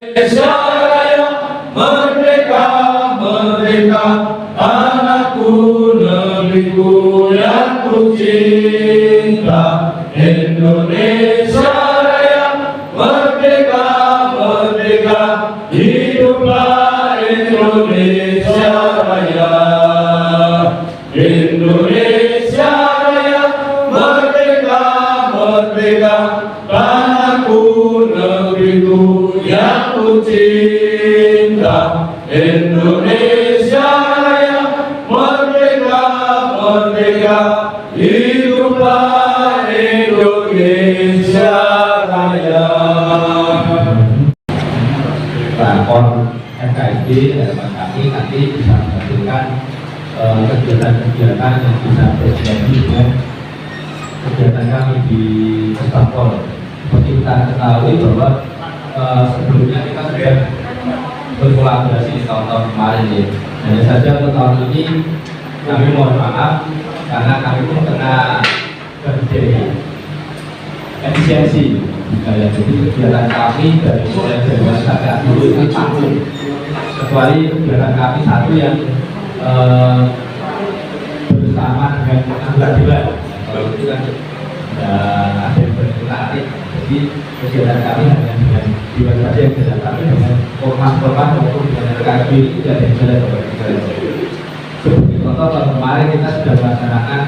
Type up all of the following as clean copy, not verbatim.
Indonesia Raya merdeka, merdeka, tanahku, negeriku yang ku cinta. Indonesia Raya merdeka, merdeka, hiduplah Indonesia Raya. Indonesia Raya merdeka, merdeka, tanahku, negeriku yang ku cinta. Indonesia Raya merdeka, merdeka, hiduplah Indonesia Raya. Rakor FKSD harapan kami nanti bisa menghasilkan kegiatan-kegiatan yang bisa bersinergi dengan kegiatan kami di Istanbul. Seperti kita ketahui bahwa sebelumnya kita sudah berkolaborasi di tahun-tahun kemarin ya. Hanya saja untuk tahun ini kami mohon maaf karena kami pun kena kerja efisiensi. Jadi kegiatan kami dari mulai Januari sampai April itu tanggung, kecuali kegiatan kami satu yang bersama dengan anggota dewan. Kalau itu kan ada yang berkelarik. Jadi kegiatan kami hanya dengan dewan saja yang tidak, kami dengan ormas-ormas maupun dengan RKB itu tidak ada yang jalan. Seperti contoh tahun kemarin kita sudah melaksanakan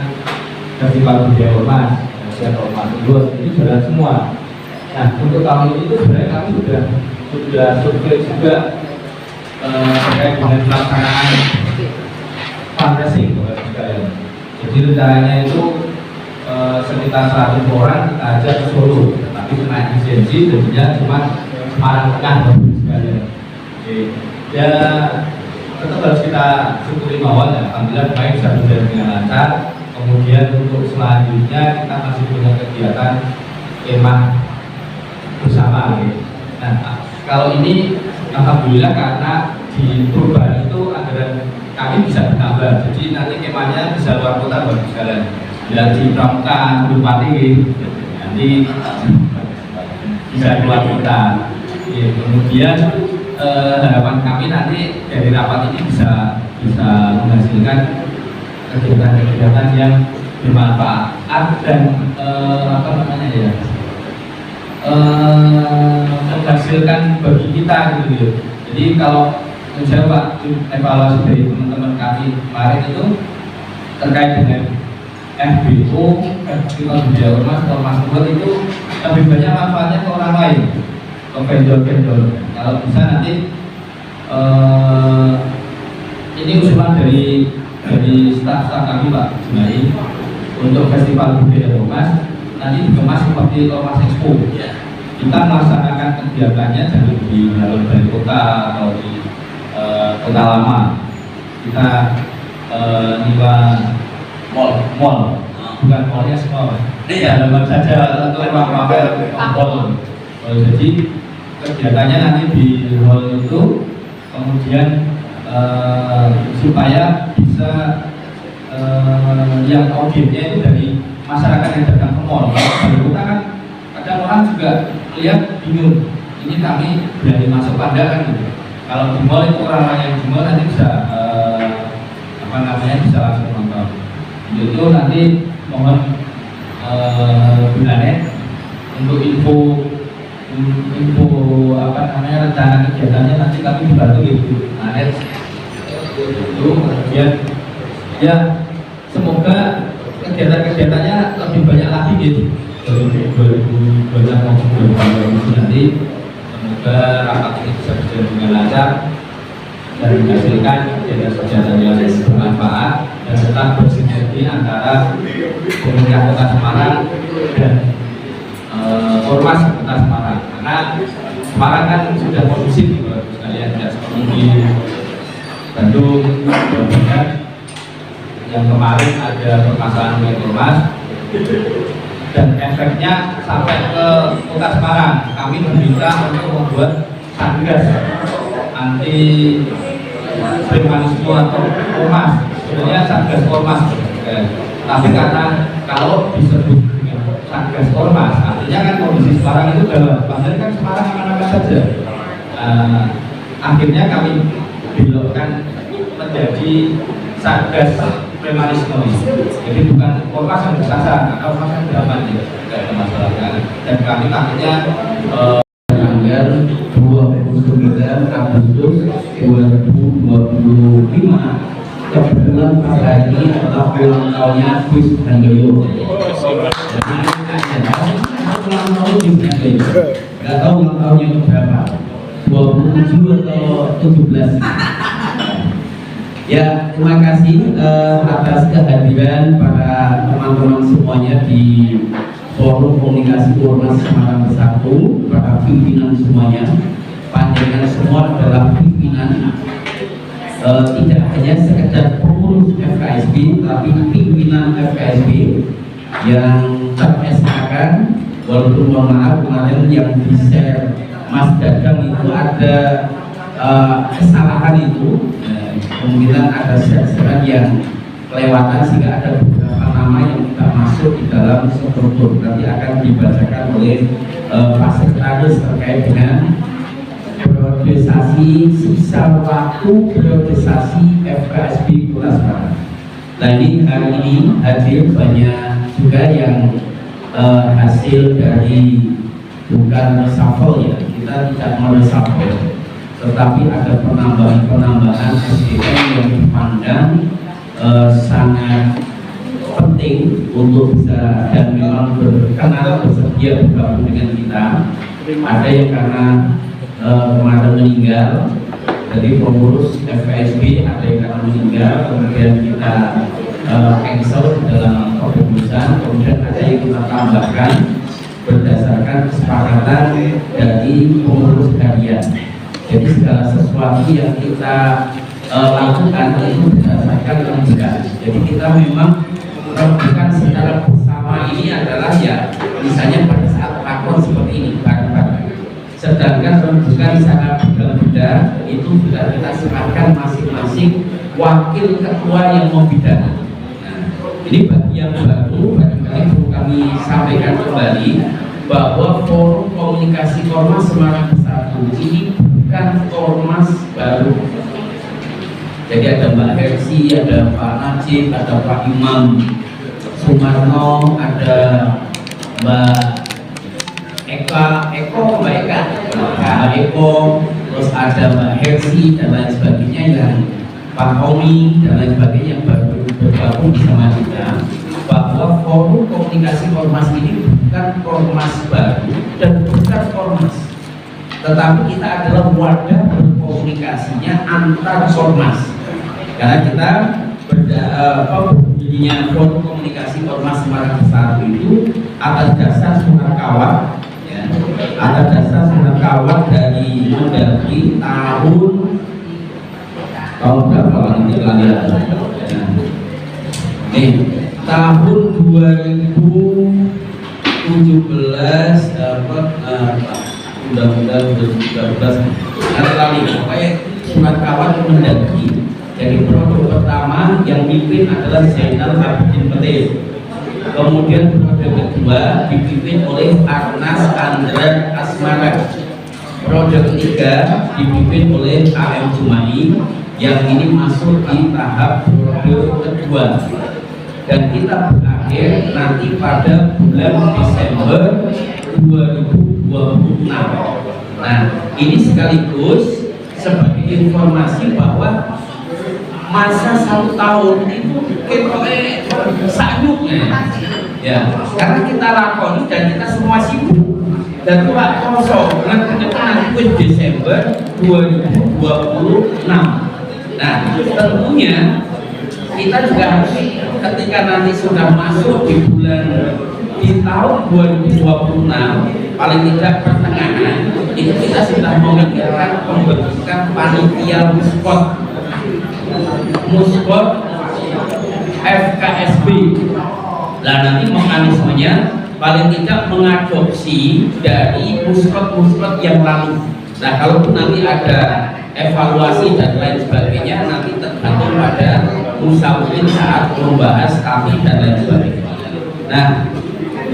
festival budaya ormas, kemudian ormas luas itu jalan semua. Nah untuk tahun ini itu sebenarnya kami sudah survei juga terkait dengan pelaksanaan fundraising. Jadi rencananya itu sekitar 100 orang kita ajak ke Solo, tapi kena efisiensi jadinya cuma Semarang Tengah sekalian. Ya tetap harus kita syukuri bahwa alhamdulillah baik bisa berjalan dengan lancar. Kemudian untuk selanjutnya kita masih punya kegiatan kemah bersama. Nah kalau ini alhamdulillah karena di perubahan itu anggaran kami bisa bertambah, jadi nanti kemahnya bisa luar kota bagus sekalian. Bila di Pramuka Bupati nanti bisa keluar kota. Kemudian harapan kami nanti dari rapat ini bisa menghasilkan kegiatan-kegiatan yang bermanfaat dan menghasilkan bagi kita gitu. Jadi kalau menjawab evaluasi dari teman-teman kami kemarin itu terkait dengan FBO, Festival Budaya Ormas Luar itu lebih banyak manfaatnya ke orang lain, ke vendor-vendor. Kalau bisa nanti ini usulan dari staf kami Pak Junai untuk Festival Budaya Ormas nanti dikemas seperti Ormas Expo. Kita melaksanakan kegiatannya jangan di dalam balai kota atau di kota lama. Kita nyewa mall, bukan mallnya semua, dalam saja untuk pamer mall. Jadi kegiatannya nanti di hall itu, kemudian supaya bisa yang audiennya itu dari masyarakat yang datang ke mall. Kalau kita kan kadang orang juga lihat bingung, ini kami berani masuk pandangan gitu. Kalau di mall itu orang-orang yang di mall nanti bisa bisa langsung nonton. Itu nanti mohon Bunanet untuk info rencana kegiatannya nanti kami dibantu gitu Bunanet itu. Kemudian ya semoga kegiatan-kegiatannya lebih banyak lagi gitu dari 2020 maupun 2021 nanti. Semoga rapat ini bisa berjalan dengan lancar dan menghasilkan kegiatan-kegiatan yang bermanfaat dan tetap bersinergi antara pemerintah Kota Semarang dan ormas Kota Semarang. Karena Semarang kan sudah kondusif sekalian, tidak seperti di Bandung, Jawa Barat yang kemarin ada permasalahan dengan ormas dan efeknya sampai ke Kota Semarang. Kami meminta untuk membuat satgas anti premanisme atau ormas, sebenarnya satgas ormas. Tapi karena kalau disebut dengan satgas ormas, artinya kan kondisi Semarang itu dalam, padahal kan Semarang aman-aman saja. akhirnya kami belokkan menjadi Satgas Premanisme. Jadi bukan ormas yang besar, atau ormas yang berapa tidak ada masalah kan. Dan kami akhirnya tanggal 29 Agustus 2025 kebetulan pada hari ini adalah ulang tahunnya Gus Handoyo. Jadi ulang tahun Gus Handoyo. Gak tahu ulang tahunnya berapa, 27 atau 17. Ya, terima kasih atas kehadiran para teman-teman semuanya di Forum Komunikasi Ormas Semarang Bersatu, para pimpinan semuanya. Panjenengan semua adalah pimpinan, tidak hanya sekedar pengurus FKSB, tapi pimpinan FKSB yang ter-SK-kan. Walaupun mohon maaf kemarin yang di-share Mas Dadang itu ada kesalahan itu, kemungkinan ada share-share yang kelewatan sehingga ada beberapa nama yang tidak masuk di dalam struktur. Nanti akan dibacakan oleh Pak Sekretaris terkait dengan priorisasi sisa waktu priorisasi FKSB Kota Semarang. Nah ini hari ini hadir banyak juga yang hasil dari bukan reshuffle ya, kita tidak mereshuffle, tetapi ada penambahan SDM yang dipandang sangat penting untuk bisa dan memang berkenan bersedia bergabung dengan kita. Ada yang karena kemarin meninggal, jadi pengurus FKSB ada yang karena meninggal, kemudian kita cancel dalam keputusan, kemudian ada yang kita tambahkan berdasarkan kesepakatan dari pengurus harian. Jadi segala sesuatu yang kita lakukan itu berdasarkan rembukan. Jadi kita memang rembukan secara bersama ini adalah ya misalnya pada saat rakor seperti ini bareng-bareng. Sedangkan rembukan secara beda-beda itu sudah kita serahkan masing-masing wakil ketua yang membidana. Ini bagi yang baru, barangkali perlu kami sampaikan kembali bahwa Forum Komunikasi Ormas Semarang Bersatu ini bukan ormas baru. Jadi ada Mbak Hersi, ada Pak Najib, ada Pak Imam Sumarno, ada Mbak Mbak Eko, terus ada Mbak Hersi dan lain sebagainya, yang Pak Omi dan lain sebagainya yang baru bergabung bersama kita, bahwa Forum Komunikasi Ormas ini bukan ormas baru dan bukan ormas, tetapi kita adalah wadah berkomunikasinya antar ormas. Karena kita berdirinya Forum Komunikasi Ormas Semarang Bersatu itu atas dasar surat kawat, ya, atas dasar surat kawat dari Mendagri tahun berapa nanti kalian? Tahun 2017 dapat undang-undang 2013 nanti kali pokoknya surat kawat Mendagri. Jadi produk pertama yang dipimpin adalah Zainal Abidin Petir. Kemudian produk kedua dipimpin oleh Arnas Andra Asmara. Produk ketiga dipimpin oleh AM Jumai, yang ini masuk di tahap produk kedua. Dan kita berakhir nanti pada bulan Desember 2026. Nah, ini sekaligus sebagai informasi bahwa masa 1 tahun itu kita sayupnya, ya, karena kita lakoni dan kita semua sibuk dan tidak kosong. Nanti Desember 2026. Nah, tentunya kita juga harus ketika nanti sudah masuk di tahun 2026, paling tidak pertengahan, itu kita sudah memikirkan pembentukan panitia muskot FKSB. Nah, nanti mekanismenya paling tidak mengadopsi dari muskot yang lalu. Nah, kalaupun nanti ada evaluasi dan lain sebagainya, nanti tergantung pada musyawarah saat membahas kami dan lain sebagainya. Nah,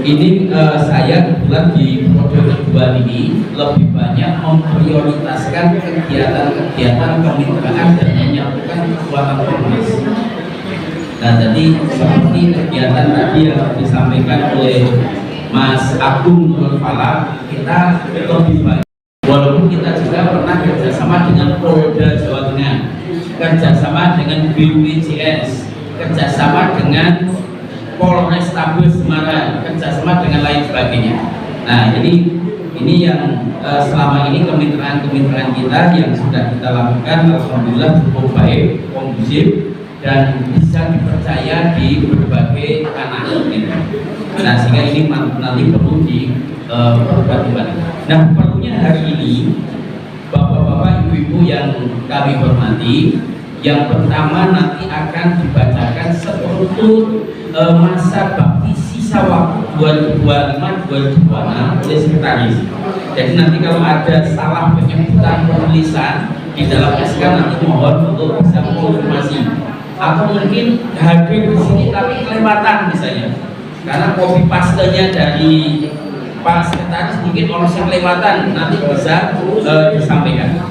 ini saya kebetulan di periode kedua ini lebih banyak memprioritaskan kegiatan-kegiatan kemitraan dan menyatukan kekuatan ormas. Nah, jadi seperti kegiatan tadi yang disampaikan oleh Mas Agung Nurul Falak, kita lebih banyak. Walaupun kita juga pernah kerjasama dengan Polda Jawa Tengah, kerjasama dengan BPJS, kerjasama dengan Polrestabes Semarang, kerjasama dengan lain sebagainya. Nah, jadi ini yang selama ini kemitraan-kemitraan kita yang sudah kita lakukan, alhamdulillah cukup baik, kondusif, dan bisa dipercaya di berbagai tanah. Nah, sehingga ini nanti perlu diperhatikan. Nah, perlunya hari ini, bapak-bapak, ibu-ibu yang kami hormati, yang pertama nanti akan dibacakan seluruh masa bakti sisa waktu 2025-2026 oleh sekretaris. Jadi nanti kalau ada salah penyebutan penulisan di dalam SK nanti mohon untuk bisa mengonfirmasi. Atau mungkin hadir di sini tapi kelewatan misalnya, karena copy pastenya dari Pak Sekretaris mungkin orang yang kelewatan, nanti bisa disampaikan.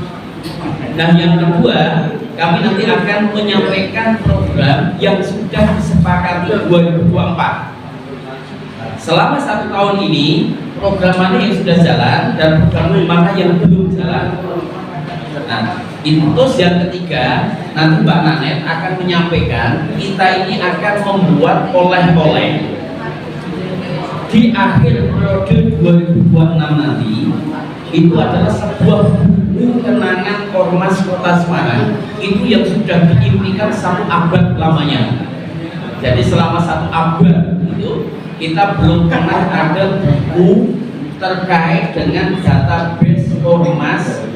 Nah, yang kedua, kami nanti akan menyampaikan program yang sudah disepakati 2024. Selama 1 tahun ini, program mana yang sudah jalan dan program mana yang belum jalan. Nah, terus yang ketiga, nanti Mbak Nanet akan menyampaikan kita ini akan membuat oleh-oleh di akhir periode 2026 nanti. Itu adalah sebuah buku kenangan Ormas Kota Semarang, itu yang sudah diimpikan 1 abad lamanya. Jadi selama 1 abad itu kita belum pernah ada buku terkait dengan database Ormas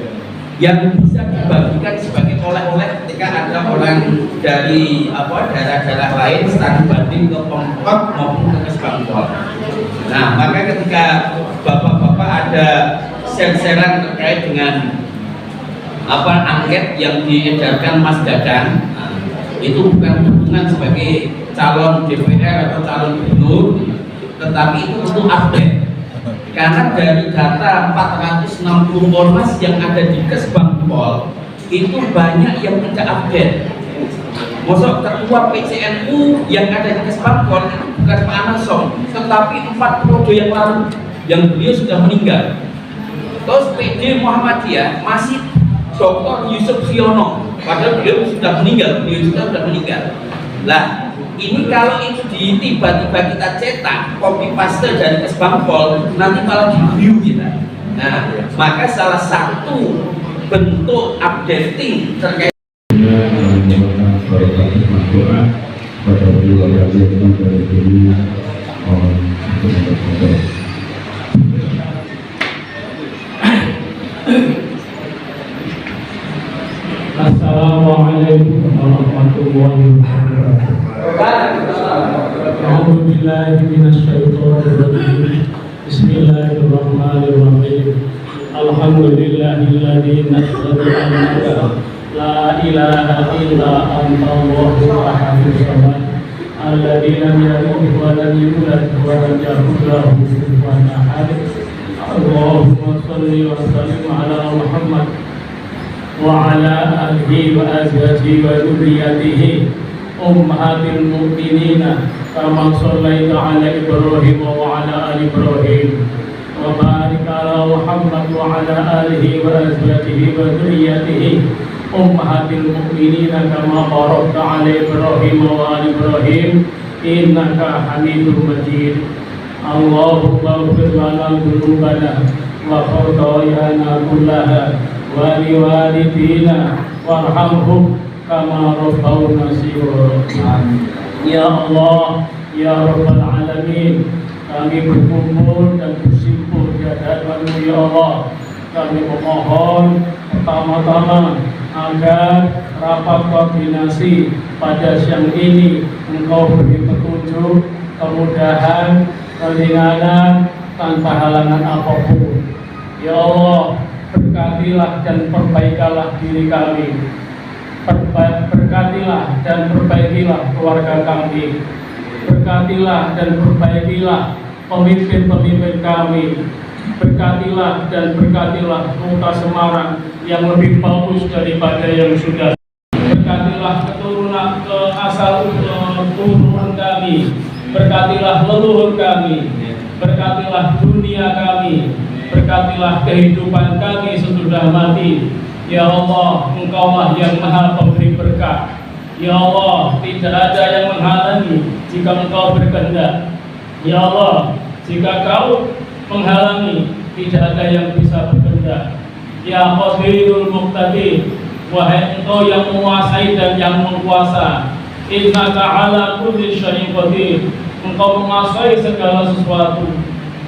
yang bisa dibagikan sebagai oleh-oleh ketika ada orang dari daerah-daerah lain studi banding ke Pemkot maupun ke Kesbangpol. Nah, maka ketika bapak-bapak ada share-sharean terkait dengan angket yang diedarkan Mas Dadang, itu bukan dukungan sebagai calon DPR atau calon gubernur, tetapi itu untuk update. Karena dari data 460 ormas yang ada di Kesbangpol itu banyak yang tidak update. Maksud ketua PCNU yang ada di Kesbangpol itu bukan Pak Anasom, tetapi 4 periode yang lalu yang beliau sudah meninggal. Terus PD Muhammadiyah masih Dr. Yusuf Siono, padahal beliau sudah meninggal, Lah, ini kalau itu tiba-tiba kita cetak copy paste dari Kesbangpol, nanti malah di-review kita. Nah, maka salah satu bentuk updating terkait Assalamualaikum warahmatullahi wabarakatuh. A'udzu billahi minasyaitonir rajim. Bismillahirrahmanirrahim. Alhamdulillahilladzi nazzala ala la ilaha illa anta Allahu ahadus samad alladzi lam yalid wa lam yulad wa lam yakul lahu kufuwan ahad. Allahumma shalli wa sallim ala Muhammad wa ala alihi wa azwajihi wa dhurriyyatihi ummahatil mu'minina kama shallaita ala Ibrahim wa ala ali Ibrahim wa barik ala Muhammad wa ala alihi wa azwajihi wa dhurriyyatihi ummahatil mu'minina kama barakta ala Ibrahim wa ali Ibrahim innaka Hamidum Majid. Allahumma ighfir lana dhunubana wa khatayana kullaha wa liwalidina warhamhum kama rabbawna shighra. Ya Allah, ya Rabbal Alamin, kami berkumpul dan bersimpul di hadapan-Mu ya Allah. Kami memohon pertama-tama agar rapat koordinasi pada siang ini Engkau beri petunjuk, kemudahan, keringanan tanpa halangan apapun. Ya Allah, berkatilah dan perbaikilah diri kami, berkatilah dan perbaikilah keluarga kami, berkatilah dan perbaikilah pemimpin-pemimpin kami. Berkatilah dan berkatilah kota Semarang yang lebih bagus daripada yang sudah. Berkatilah keturunan turunan kami. Berkatilah leluhur kami. Berkatilah dunia kami. Berkatilah kehidupan kami sesudah mati. Ya Allah, Engkaulah yang maha pemberi berkah. Ya Allah, tidak ada yang menghalangi jika Engkau berkehendak. Ya Allah, jika Kau menghalangi, tidak ada yang bisa berkehendak. Ya Qadirul Muqtadir, wahai Engkau yang menguasai dan yang mengkuasa. Innaka ala kulli syai'in qadir. Engkau menguasai segala sesuatu.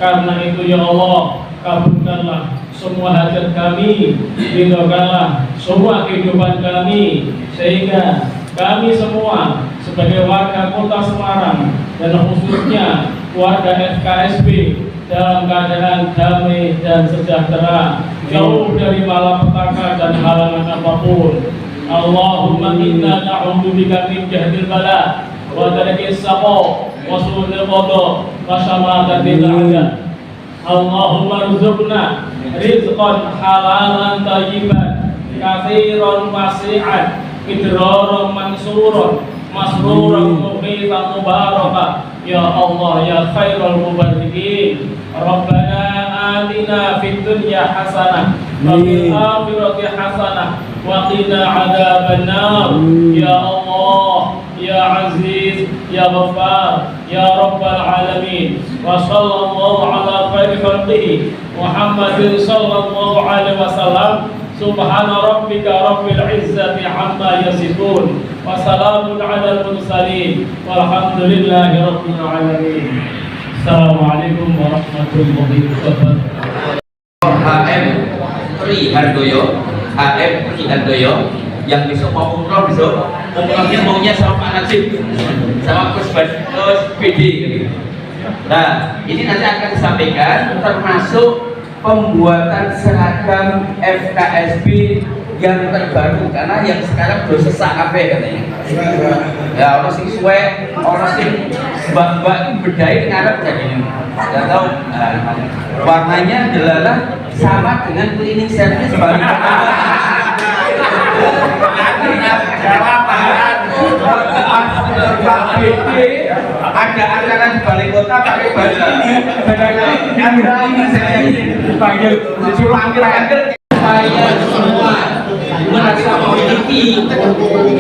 Karena itu ya Allah, kabulkanlah semua hajat kami, ridhokanlah semua kehidupan kami, sehingga kami semua sebagai warga kota Semarang dan khususnya warga FKSB dalam keadaan damai dan sejahtera, jauh dari malapetaka dan halangan apapun. Allahumma inna na'udzubika min jahdil bala wa darkis saqa wa su'il qada wa syamatatil a'da. Allahumma rzuqna rizqan halalan thayyiban katsiran wasi'an idraran mansuran masruran muqifan mubaraka. Ya Allah ya khairul mubarikin, Rabbana atina fid dunya hasanah wa fil akhirati hasanah wa qina adzabannar. Ya Allah ya Aziz ya Ghaffar ya Rabbal alamin. Wa sallallahu ala khairi khalqihi Muhammadin sallallahu alaihi wasallam. Subhana rabbika rabbil izzati amma yasifun wa salamun alal mursalin walhamdulillahi rabbil alamin. Assalamualaikum warahmatullahi wabarakatuh. HM Tri Hardoyo, HM Tri Hardoyo yang besok mau umroh, besok umrohnya maunya sama Pak Najib sama Coach PD. Nah, ini nanti akan disampaikan termasuk pembuatan seragam FKSB yang terbaru, karena yang sekarang belum sesak kabeh katanya. Ya, orang sing suwe, orang sing mbak-mbak bedai ngarep jadi nggak tahu. Warnanya adalah sama dengan cleaning service balik ada acara di balai kota pakai baju ini, ini saya dipanggil supaya semua merasa memiliki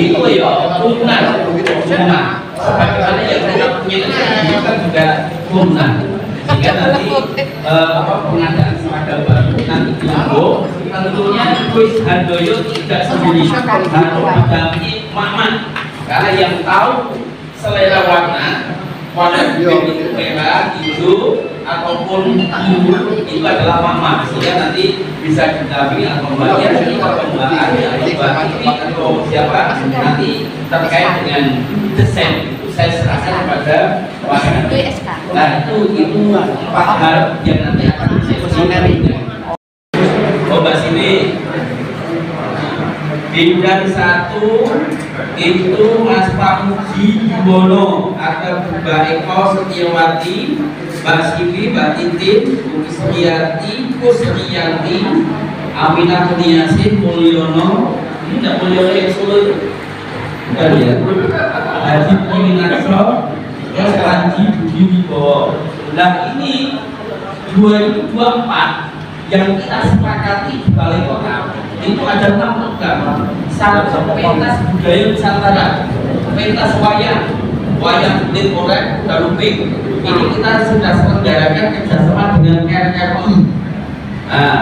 itu ya punah, sebagaimana yang kita punya kita juga punah, sehingga nanti pengadaan seragam baru nanti diambil tentunya Gus Handoyo tidak sendiri, harus didampingi Mama, karena yang tahu selera warna itu merah, hijau ataupun biru itu adalah Mama, sehingga nanti bisa didampingi atau membagian atau atau siapa nanti terkait dengan desain itu saya serahkan kepada warna. Nah itu 4 hal yang nanti akan diskusikan. Mbak sini bidang 1 itu Mas Pamuji Yuwono, ada Mbak Eko Setiawati, Mbak Siwi, Mbak Titin, Bu Setiati, Bu Setiati, Aminah Kurniasih, Mulyono, ini tidak Mulyono yang Solo itu bukan ya, Haji Minarso, terus Haji Budi Wibowo. Nah ini 2024 yang kita sepakati di Balai Kota itu ada 6 program. Satu, pentas budaya Nusantara, pentas wayang kulit korek, galuping. Ini kita sudah selenggarakan kerjasama dengan RRI. Nah,